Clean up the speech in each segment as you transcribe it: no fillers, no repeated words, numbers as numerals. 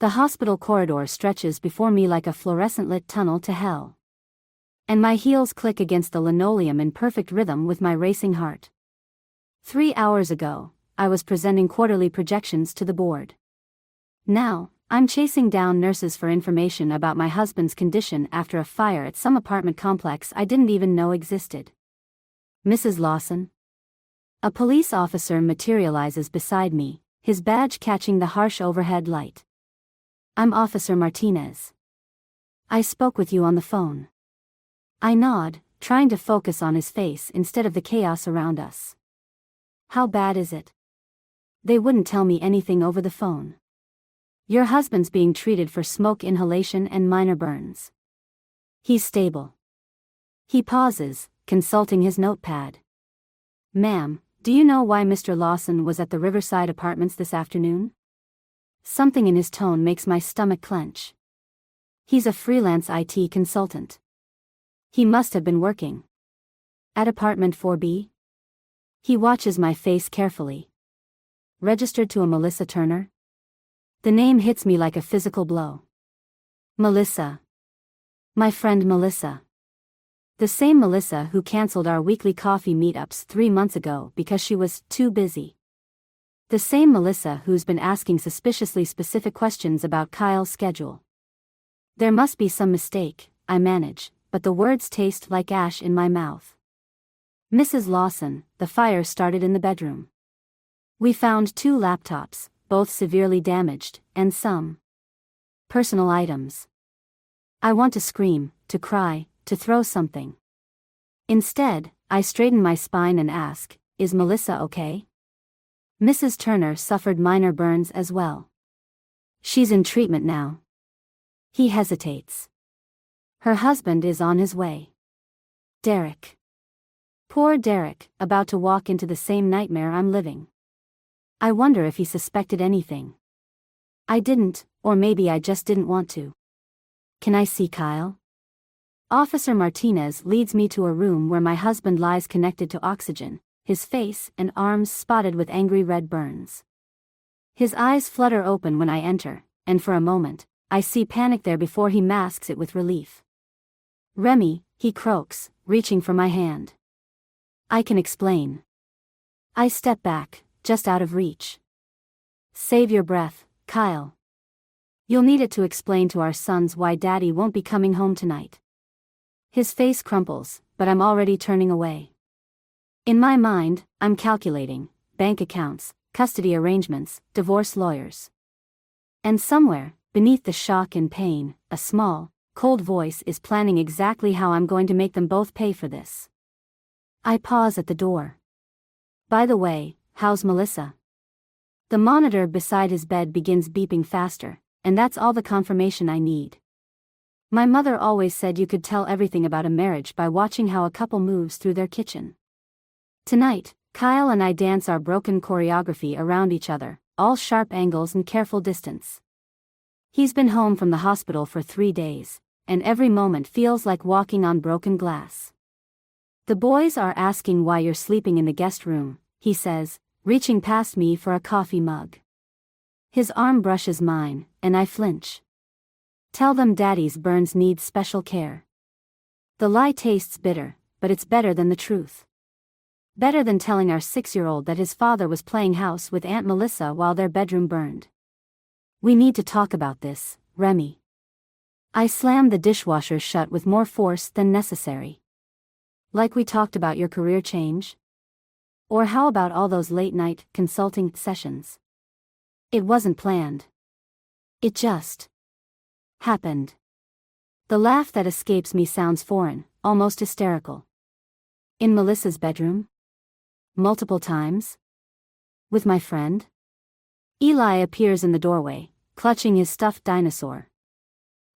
The hospital corridor stretches before me like a fluorescent-lit tunnel to hell. And my heels click against the linoleum in perfect rhythm with my racing heart. 3 hours ago, I was presenting quarterly projections to the board. Now, I'm chasing down nurses for information about my husband's condition after a fire at some apartment complex I didn't even know existed. Mrs. Lawson? A police officer materializes beside me, his badge catching the harsh overhead light. I'm Officer Martinez. I spoke with you on the phone. I nod, trying to focus on his face instead of the chaos around us. How bad is it? They wouldn't tell me anything over the phone. Your husband's being treated for smoke inhalation and minor burns. He's stable. He pauses, consulting his notepad. Ma'am, do you know why Mr. Lawson was at the Riverside Apartments this afternoon? Something in his tone makes my stomach clench. He's a freelance IT consultant. He must have been working. At apartment 4B? He watches my face carefully. Registered to a Melissa Turner? The name hits me like a physical blow. Melissa. My friend Melissa. The same Melissa who canceled our weekly coffee meetups 3 months ago because she was too busy. The same Melissa who's been asking suspiciously specific questions about Kyle's schedule. There must be some mistake, I manage, but the words taste like ash in my mouth. Mrs. Lawson, the fire started in the bedroom. We found 2 laptops, both severely damaged, and some personal items. I want to scream, to cry, to throw something. Instead, I straighten my spine and ask, is Melissa okay? Mrs. Turner suffered minor burns as well. She's in treatment now. He hesitates. Her husband is on his way. Derek. Poor Derek, about to walk into the same nightmare I'm living. I wonder if he suspected anything. I didn't, or maybe I just didn't want to. Can I see Kyle? Officer Martinez leads me to a room where my husband lies connected to oxygen, his face and arms spotted with angry red burns. His eyes flutter open when I enter, and for a moment, I see panic there before he masks it with relief. Remy, he croaks, reaching for my hand. I can explain. I step back, just out of reach. Save your breath, Kyle. You'll need it to explain to our sons why Daddy won't be coming home tonight. His face crumples, but I'm already turning away. In my mind, I'm calculating bank accounts, custody arrangements, divorce lawyers. And somewhere, beneath the shock and pain, a small, cold voice is planning exactly how I'm going to make them both pay for this. I pause at the door. By the way, how's Melissa? The monitor beside his bed begins beeping faster, and that's all the confirmation I need. My mother always said you could tell everything about a marriage by watching how a couple moves through their kitchen. Tonight, Kyle and I dance our broken choreography around each other, all sharp angles and careful distance. He's been home from the hospital for 3 days, and every moment feels like walking on broken glass. The boys are asking why you're sleeping in the guest room, he says, reaching past me for a coffee mug. His arm brushes mine, and I flinch. Tell them Daddy's burns need special care. The lie tastes bitter, but it's better than the truth. Better than telling our 6-year-old that his father was playing house with Aunt Melissa while their bedroom burned. We need to talk about this, Remy. I slam the dishwasher shut with more force than necessary. Like we talked about your career change? Or how about all those late-night consulting sessions? It wasn't planned. It just happened. The laugh that escapes me sounds foreign, almost hysterical. In Melissa's bedroom? Multiple times? With my friend? Eli appears in the doorway, clutching his stuffed dinosaur.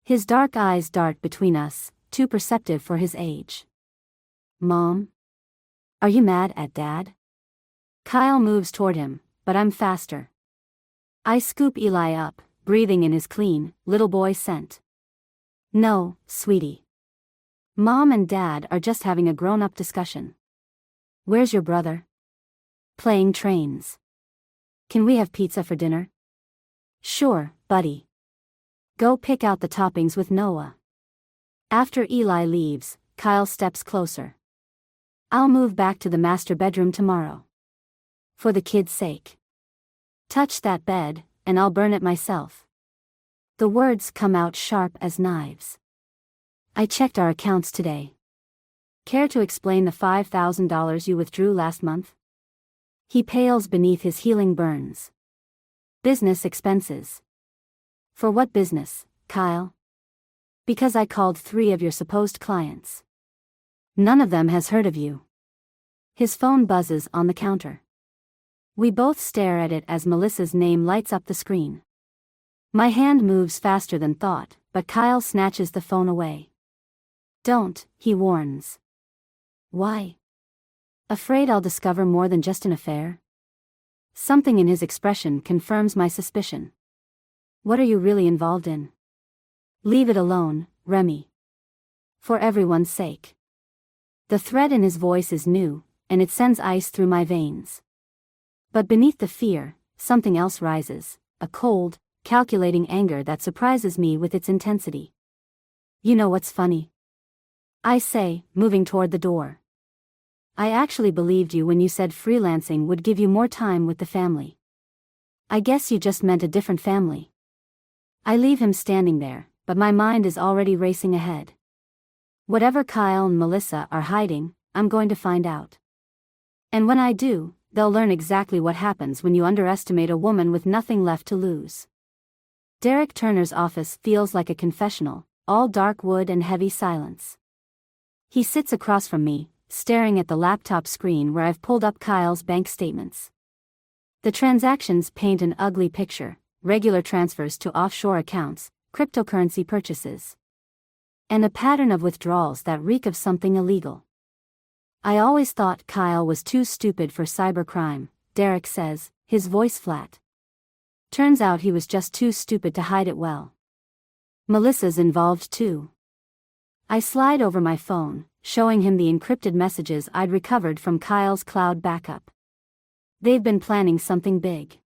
His dark eyes dart between us, too perceptive for his age. Mom? Are you mad at Dad? Kyle moves toward him, but I'm faster. I scoop Eli up, breathing in his clean, little boy scent. No, sweetie. Mom and Dad are just having a grown-up discussion. Where's your brother? Playing trains. Can we have pizza for dinner? Sure, buddy. Go pick out the toppings with Noah. After Eli leaves, Kyle steps closer. I'll move back to the master bedroom tomorrow. For the kid's sake. Touch that bed, and I'll burn it myself. The words come out sharp as knives. I checked our accounts today. Care to explain the $5,000 you withdrew last month? He pales beneath his healing burns. Business expenses. For what business, Kyle? Because I called 3 of your supposed clients. None of them has heard of you. His phone buzzes on the counter. We both stare at it as Melissa's name lights up the screen. My hand moves faster than thought, but Kyle snatches the phone away. Don't, he warns. Why? Afraid I'll discover more than just an affair? Something in his expression confirms my suspicion. What are you really involved in? Leave it alone, Remy. For everyone's sake. The threat in his voice is new, and it sends ice through my veins. But beneath the fear, something else rises, a cold, calculating anger that surprises me with its intensity. You know what's funny? I say, moving toward the door. I actually believed you when you said freelancing would give you more time with the family. I guess you just meant a different family. I leave him standing there, but my mind is already racing ahead. Whatever Kyle and Melissa are hiding, I'm going to find out. And when I do, they'll learn exactly what happens when you underestimate a woman with nothing left to lose. Derek Turner's office feels like a confessional, all dark wood and heavy silence. He sits across from me, staring at the laptop screen where I've pulled up Kyle's bank statements. The transactions paint an ugly picture: regular transfers to offshore accounts, cryptocurrency purchases, and a pattern of withdrawals that reek of something illegal. I always thought Kyle was too stupid for cybercrime, Derek says, his voice flat. Turns out he was just too stupid to hide it well. Melissa's involved too. I slide over my phone, showing him the encrypted messages I'd recovered from Kyle's cloud backup. They've been planning something big.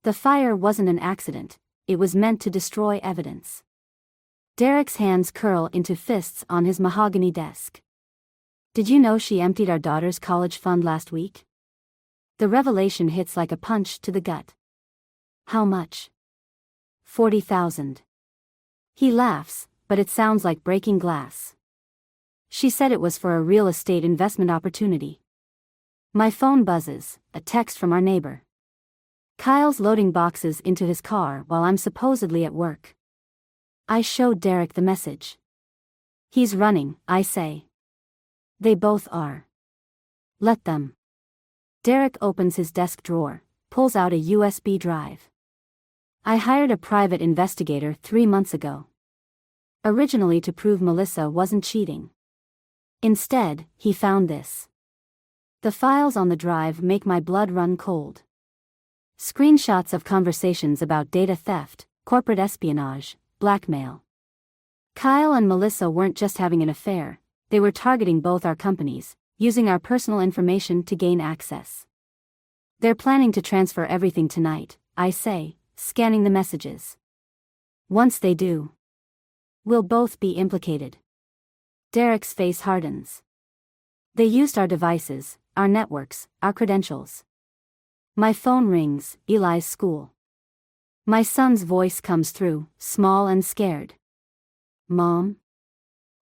The fire wasn't an accident, it was meant to destroy evidence. Derek's hands curl into fists on his mahogany desk. Did you know she emptied our daughter's college fund last week? The revelation hits like a punch to the gut. How much? 40,000. He laughs, but it sounds like breaking glass. She said it was for a real estate investment opportunity. My phone buzzes, a text from our neighbor. Kyle's loading boxes into his car while I'm supposedly at work. I show Derek the message. He's running, I say. They both are. Let them. Derek opens his desk drawer, pulls out a USB drive. I hired a private investigator 3 months ago. Originally to prove Melissa wasn't cheating. Instead, he found this. The files on the drive make my blood run cold. Screenshots of conversations about data theft, corporate espionage, blackmail. Kyle and Melissa weren't just having an affair, they were targeting both our companies, using our personal information to gain access. They're planning to transfer everything tonight, I say, scanning the messages. Once they do, we'll both be implicated. Derek's face hardens. They used our devices, our networks, our credentials. My phone rings, Eli's school. My son's voice comes through, small and scared. Mom?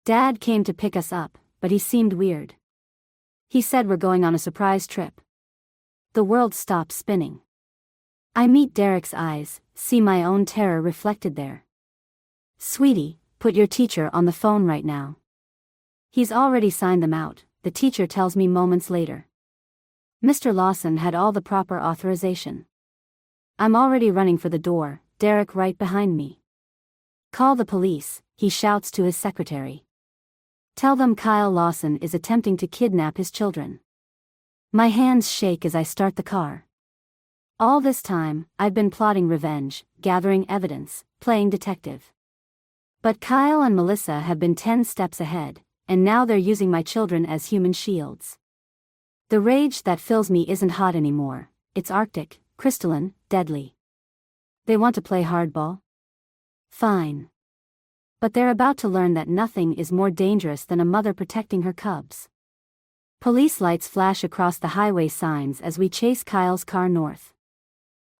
Dad came to pick us up, but he seemed weird. He said we're going on a surprise trip. The world stops spinning. I meet Derek's eyes, see my own terror reflected there. Sweetie, put your teacher on the phone right now. He's already signed them out, the teacher tells me moments later. Mr. Lawson had all the proper authorization. I'm already running for the door, Derek right behind me. Call the police, he shouts to his secretary. Tell them Kyle Lawson is attempting to kidnap his children. My hands shake as I start the car. All this time, I've been plotting revenge, gathering evidence, playing detective. But Kyle and Melissa have been 10 steps ahead, and now they're using my children as human shields. The rage that fills me isn't hot anymore, it's arctic, crystalline, deadly. They want to play hardball? Fine. But they're about to learn that nothing is more dangerous than a mother protecting her cubs. Police lights flash across the highway signs as we chase Kyle's car north.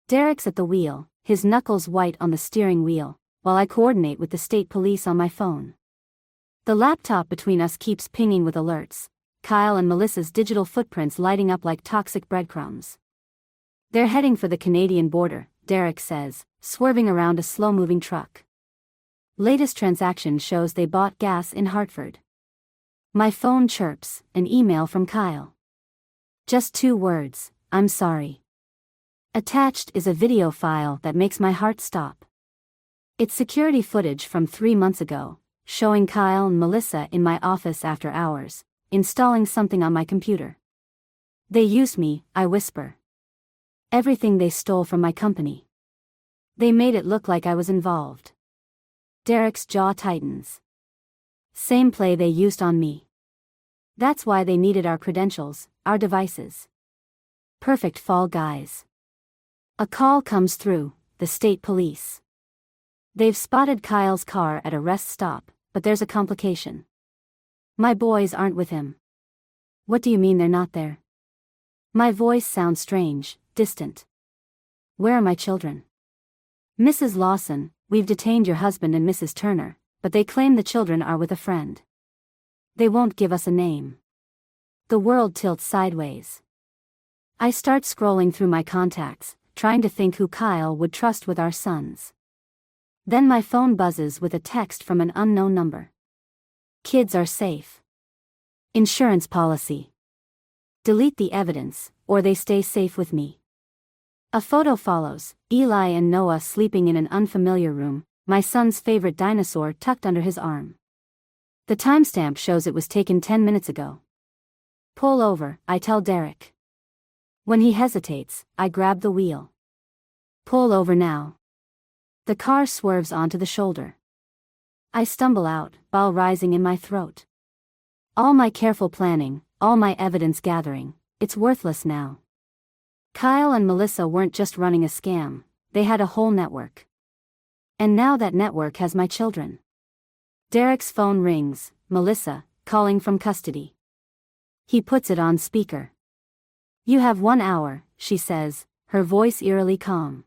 Derek's at the wheel, his knuckles white on the steering wheel, while I coordinate with the state police on my phone. The laptop between us keeps pinging with alerts, Kyle and Melissa's digital footprints lighting up like toxic breadcrumbs. They're heading for the Canadian border, Derek says, swerving around a slow-moving truck. Latest transaction shows they bought gas in Hartford. My phone chirps, an email from Kyle. Just 2 words, I'm sorry. Attached is a video file that makes my heart stop. It's security footage from 3 months ago, showing Kyle and Melissa in my office after hours, installing something on my computer. They used me, I whisper. Everything they stole from my company. They made it look like I was involved. Derek's jaw tightens. Same play they used on me. That's why they needed our credentials, our devices. Perfect fall guys. A call comes through, the state police. They've spotted Kyle's car at a rest stop, but there's a complication. My boys aren't with him. What do you mean they're not there? My voice sounds strange, distant. Where are my children? Mrs. Lawson, we've detained your husband and Mrs. Turner, but they claim the children are with a friend. They won't give us a name. The world tilts sideways. I start scrolling through my contacts, trying to think who Kyle would trust with our sons. Then my phone buzzes with a text from an unknown number. Kids are safe. Insurance policy. Delete the evidence, or they stay safe with me. A photo follows, Eli and Noah sleeping in an unfamiliar room, my son's favorite dinosaur tucked under his arm. The timestamp shows it was taken 10 minutes ago. Pull over, I tell Derek. When he hesitates, I grab the wheel. Pull over now. The car swerves onto the shoulder. I stumble out, bile rising in my throat. All my careful planning, all my evidence gathering, it's worthless now. Kyle and Melissa weren't just running a scam, they had a whole network. And now that network has my children. Derek's phone rings, Melissa, calling from custody. He puts it on speaker. You have 1 hour, she says, her voice eerily calm.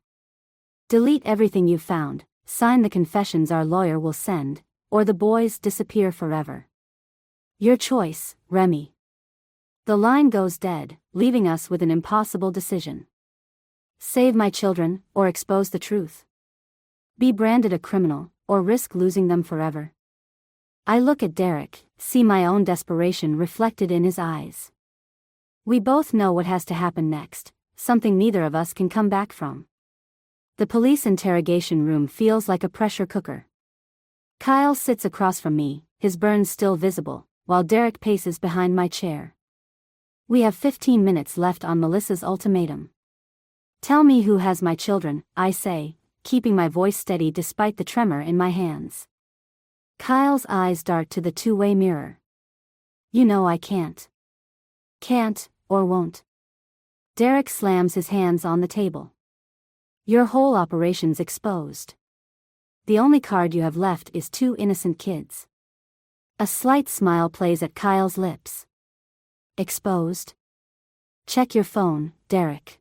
Delete everything you've found, sign the confessions our lawyer will send, or the boys disappear forever. Your choice, Remy. The line goes dead, leaving us with an impossible decision. Save my children, or expose the truth. Be branded a criminal, or risk losing them forever. I look at Derek, see my own desperation reflected in his eyes. We both know what has to happen next, something neither of us can come back from. The police interrogation room feels like a pressure cooker. Kyle sits across from me, his burns still visible, while Derek paces behind my chair. We have 15 minutes left on Melissa's ultimatum. Tell me who has my children, I say, keeping my voice steady despite the tremor in my hands. Kyle's eyes dart to the two-way mirror. You know I can't. Can't, or won't. Derek slams his hands on the table. Your whole operation's exposed. The only card you have left is 2 innocent kids. A slight smile plays at Kyle's lips. Exposed? Check your phone, Derek.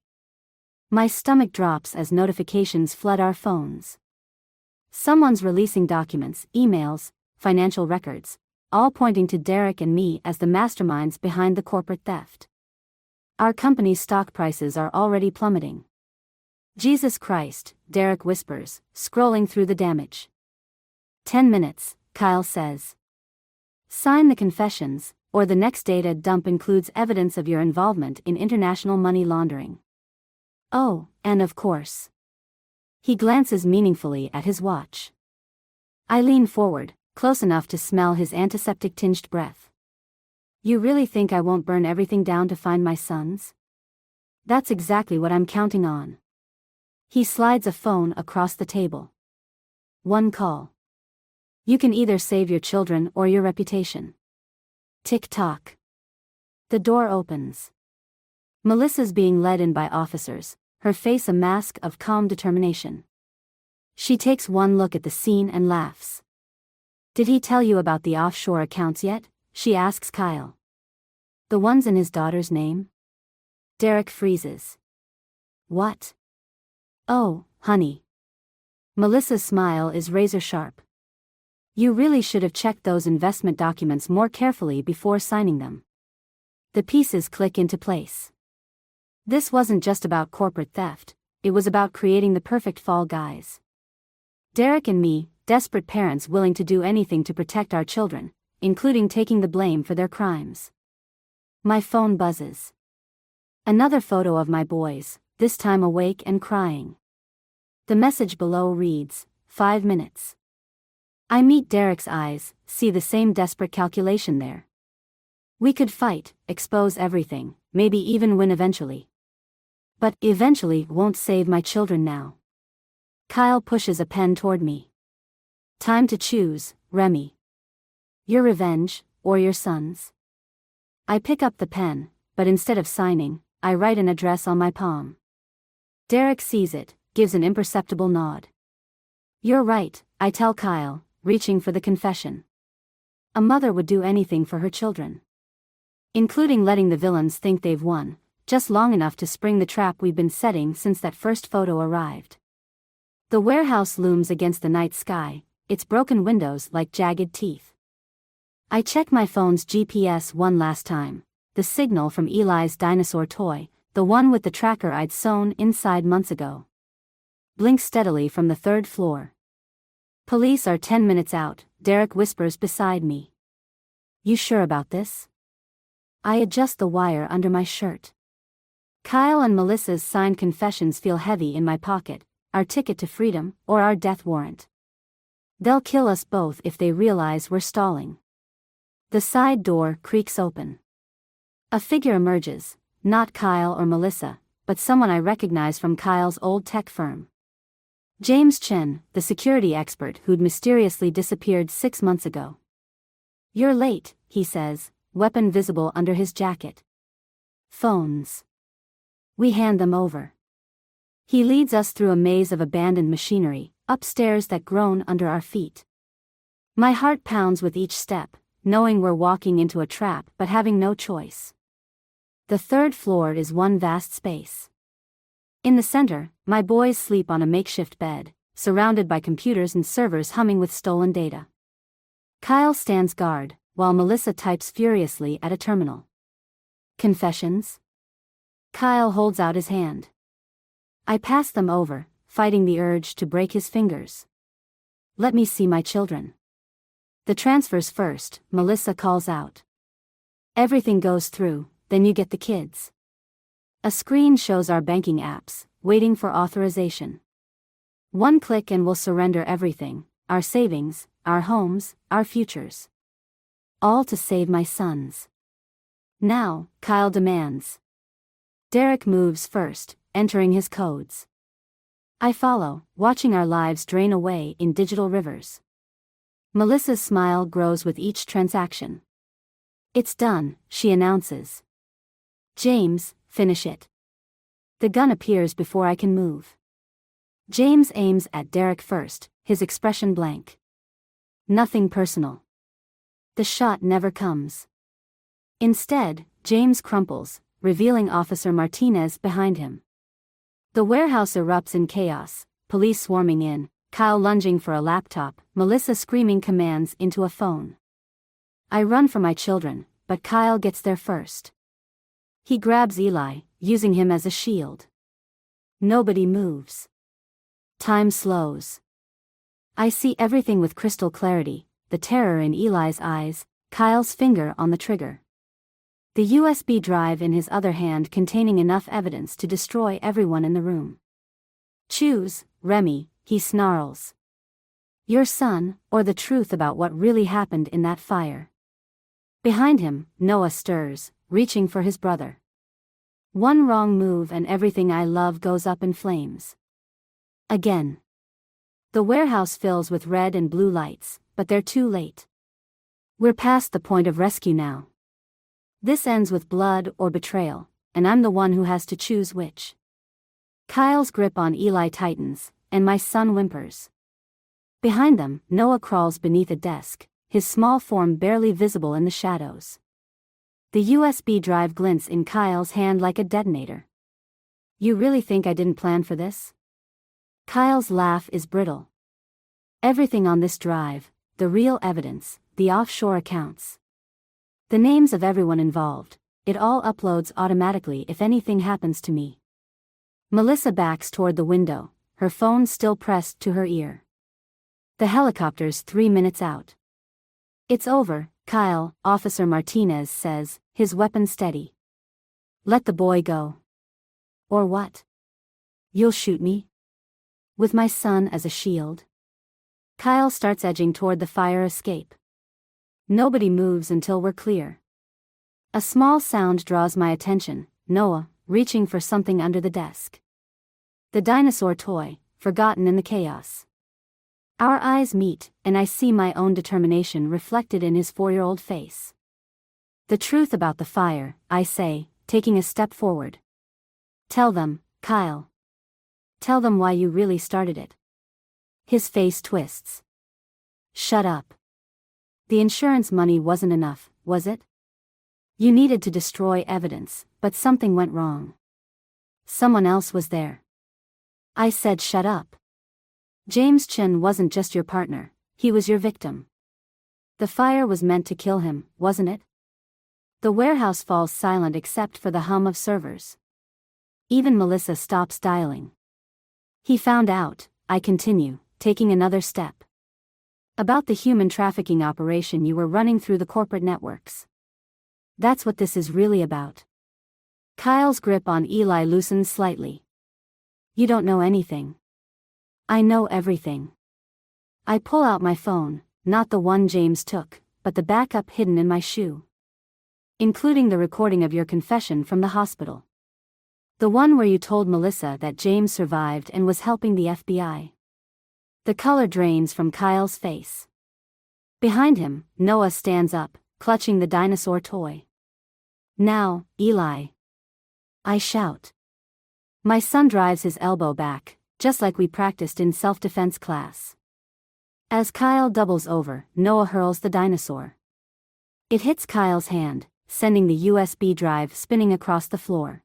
My stomach drops as notifications flood our phones. Someone's releasing documents, emails, financial records, all pointing to Derek and me as the masterminds behind the corporate theft. Our company's stock prices are already plummeting. Jesus Christ, Derek whispers, scrolling through the damage. 10 minutes, Kyle says. Sign the confessions, or the next data dump includes evidence of your involvement in international money laundering. Oh, and of course. He glances meaningfully at his watch. I lean forward, close enough to smell his antiseptic-tinged breath. You really think I won't burn everything down to find my sons? That's exactly what I'm counting on. He slides a phone across the table. 1 call. You can either save your children or your reputation. Tick-tock. The door opens. Melissa's being led in by officers, her face a mask of calm determination. She takes one look at the scene and laughs. Did he tell you about the offshore accounts yet? She asks Kyle. The ones in his daughter's name? Derek freezes. What? Oh, honey. Melissa's smile is razor sharp. You really should have checked those investment documents more carefully before signing them. The pieces click into place. This wasn't just about corporate theft, it was about creating the perfect fall guys. Derek and me, desperate parents willing to do anything to protect our children, including taking the blame for their crimes. My phone buzzes. Another photo of my boys, this time awake and crying. The message below reads, 5 minutes. I meet Derek's eyes, see the same desperate calculation there. We could fight, expose everything, maybe even win eventually. But eventually won't save my children now. Kyle pushes a pen toward me. Time to choose, Remy. Your revenge, or your son's. I pick up the pen, but instead of signing, I write an address on my palm. Derek sees it, gives an imperceptible nod. You're right, I tell Kyle, reaching for the confession. A mother would do anything for her children. Including letting the villains think they've won, just long enough to spring the trap we've been setting since that first photo arrived. The warehouse looms against the night sky, its broken windows like jagged teeth. I check my phone's GPS one last time, the signal from Eli's dinosaur toy, the one with the tracker I'd sewn inside months ago. Blinks steadily from the 3rd floor. Police are 10 minutes out, Derek whispers beside me. You sure about this? I adjust the wire under my shirt. Kyle and Melissa's signed confessions feel heavy in my pocket, our ticket to freedom, or our death warrant. They'll kill us both if they realize we're stalling. The side door creaks open. A figure emerges, not Kyle or Melissa, but someone I recognize from Kyle's old tech firm. James Chen, the security expert who'd mysteriously disappeared 6 months ago. You're late, he says, weapon visible under his jacket. Phones. We hand them over. He leads us through a maze of abandoned machinery, upstairs that groan under our feet. My heart pounds with each step, knowing we're walking into a trap but having no choice. The 3rd floor is one vast space. In the center, my boys sleep on a makeshift bed, surrounded by computers and servers humming with stolen data. Kyle stands guard, while Melissa types furiously at a terminal. Confessions? Kyle holds out his hand. I pass them over, fighting the urge to break his fingers. Let me see my children. The transfers first, Melissa calls out. Everything goes through, then you get the kids. A screen shows our banking apps, waiting for authorization. One click and we'll surrender everything, our savings, our homes, our futures. All to save my sons. Now, Kyle demands. Derek moves first, entering his codes. I follow, watching our lives drain away in digital rivers. Melissa's smile grows with each transaction. It's done, she announces. James, finish it. The gun appears before I can move. James aims at Derek first, his expression blank. Nothing personal. The shot never comes. Instead, James crumples, revealing Officer Martinez behind him. The warehouse erupts in chaos, police swarming in, Kyle lunging for a laptop, Melissa screaming commands into a phone. I run for my children, but Kyle gets there first. He grabs Eli, using him as a shield. Nobody moves. Time slows. I see everything with crystal clarity, the terror in Eli's eyes, Kyle's finger on the trigger. The USB drive in his other hand containing enough evidence to destroy everyone in the room. Choose, Remy, he snarls. Your son, or the truth about what really happened in that fire. Behind him, Noah stirs, reaching for his brother. One wrong move and everything I love goes up in flames. Again. The warehouse fills with red and blue lights, but they're too late. We're past the point of rescue now. This ends with blood or betrayal, and I'm the one who has to choose which. Kyle's grip on Eli tightens, and my son whimpers. Behind them, Noah crawls beneath a desk, his small form barely visible in the shadows. The USB drive glints in Kyle's hand like a detonator. You really think I didn't plan for this? Kyle's laugh is brittle. Everything on this drive, the real evidence, the offshore accounts. The names of everyone involved, it all uploads automatically if anything happens to me. Melissa backs toward the window, her phone still pressed to her ear. The helicopter's 3 minutes out. It's over, Kyle, Officer Martinez says, his weapon steady. Let the boy go. Or what? You'll shoot me? With my son as a shield? Kyle starts edging toward the fire escape. Nobody moves until we're clear. A small sound draws my attention, Noah, reaching for something under the desk. The dinosaur toy, forgotten in the chaos. Our eyes meet, and I see my own determination reflected in his 4-year-old face. The truth about the fire, I say, taking a step forward. Tell them, Kyle. Tell them why you really started it. His face twists. Shut up. The insurance money wasn't enough, was it? You needed to destroy evidence, but something went wrong. Someone else was there. I said shut up. James Chen wasn't just your partner, he was your victim. The fire was meant to kill him, wasn't it? The warehouse falls silent except for the hum of servers. Even Melissa stops dialing. He found out, I continue, taking another step. About the human trafficking operation you were running through the corporate networks. That's what this is really about. Kyle's grip on Eli loosens slightly. You don't know anything. I know everything. I pull out my phone, not the one James took, but the backup hidden in my shoe. Including the recording of your confession from the hospital. The one where you told Melissa that James survived and was helping the FBI. The color drains from Kyle's face. Behind him, Noah stands up, clutching the dinosaur toy. Now, Eli. I shout. My son drives his elbow back, just like we practiced in self-defense class. As Kyle doubles over, Noah hurls the dinosaur. It hits Kyle's hand, sending the USB drive spinning across the floor.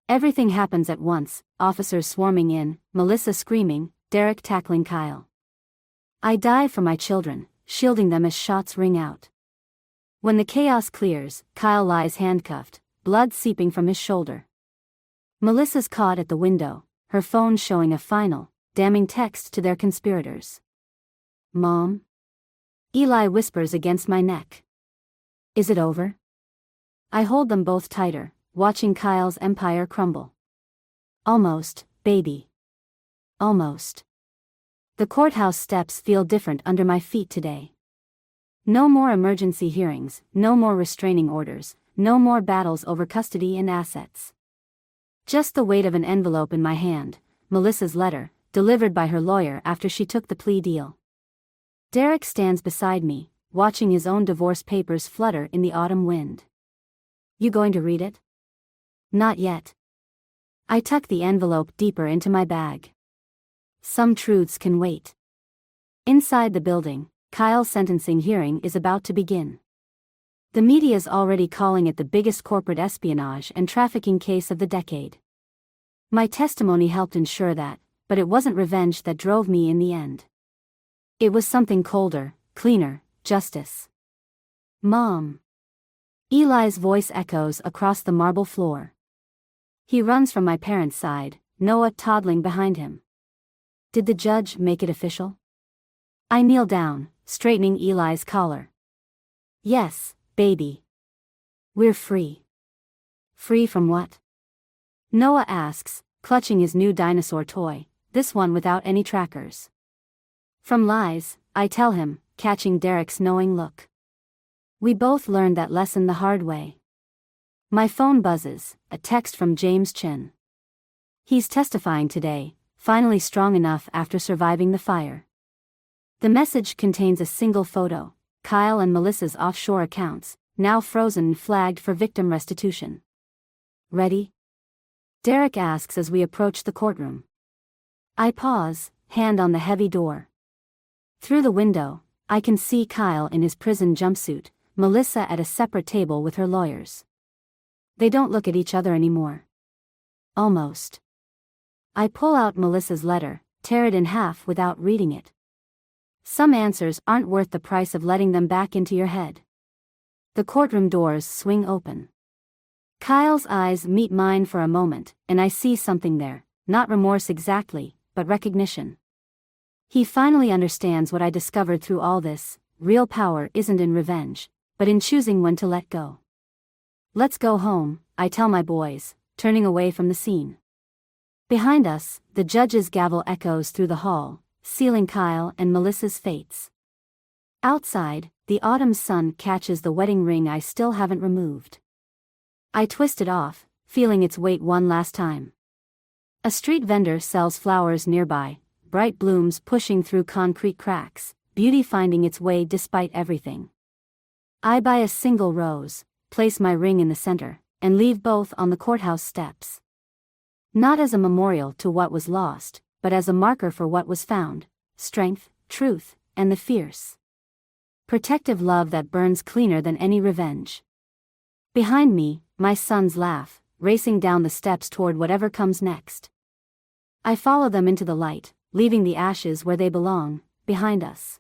Everything happens at once, officers swarming in, Melissa screaming, Derek tackling Kyle. I dive for my children, shielding them as shots ring out. When the chaos clears, Kyle lies handcuffed, blood seeping from his shoulder. Melissa's caught at the window, her phone showing a final, damning text to their conspirators. Mom? Eli whispers against my neck. Is it over? I hold them both tighter, watching Kyle's empire crumble. Almost, baby. Almost. The courthouse steps feel different under my feet today. No more emergency hearings, no more restraining orders, no more battles over custody and assets. Just the weight of an envelope in my hand, Melissa's letter, delivered by her lawyer after she took the plea deal. Derek stands beside me, watching his own divorce papers flutter in the autumn wind. You going to read it? Not yet. I tuck the envelope deeper into my bag. Some truths can wait. Inside the building, Kyle's sentencing hearing is about to begin. The media's already calling it the biggest corporate espionage and trafficking case of the decade. My testimony helped ensure that, but it wasn't revenge that drove me in the end. It was something colder, cleaner, justice. Mom. Eli's voice echoes across the marble floor. He runs from my parents' side, Noah toddling behind him. Did the judge make it official? I kneel down, straightening Eli's collar. Yes, baby. We're free. Free from what? Noah asks, clutching his new dinosaur toy, this one without any trackers. From lies, I tell him, catching Derek's knowing look. We both learned that lesson the hard way. My phone buzzes, a text from James Chen. He's testifying today, finally strong enough after surviving the fire. The message contains a single photo, Kyle and Melissa's offshore accounts, now frozen and flagged for victim restitution. Ready? Derek asks as we approach the courtroom. I pause, hand on the heavy door. Through the window, I can see Kyle in his prison jumpsuit, Melissa at a separate table with her lawyers. They don't look at each other anymore. Almost. I pull out Melissa's letter, tear it in half without reading it. Some answers aren't worth the price of letting them back into your head. The courtroom doors swing open. Kyle's eyes meet mine for a moment, and I see something there, not remorse exactly, but recognition. He finally understands what I discovered through all this: real power isn't in revenge, but in choosing when to let go. Let's go home, I tell my boys, turning away from the scene. Behind us, the judge's gavel echoes through the hall, sealing Kyle and Melissa's fates. Outside, the autumn sun catches the wedding ring I still haven't removed. I twist it off, feeling its weight one last time. A street vendor sells flowers nearby, bright blooms pushing through concrete cracks, beauty finding its way despite everything. I buy a single rose, place my ring in the center, and leave both on the courthouse steps. Not as a memorial to what was lost, but as a marker for what was found: strength, truth, and the fierce, protective love that burns cleaner than any revenge. Behind me, my sons laugh, racing down the steps toward whatever comes next. I follow them into the light, leaving the ashes where they belong, behind us.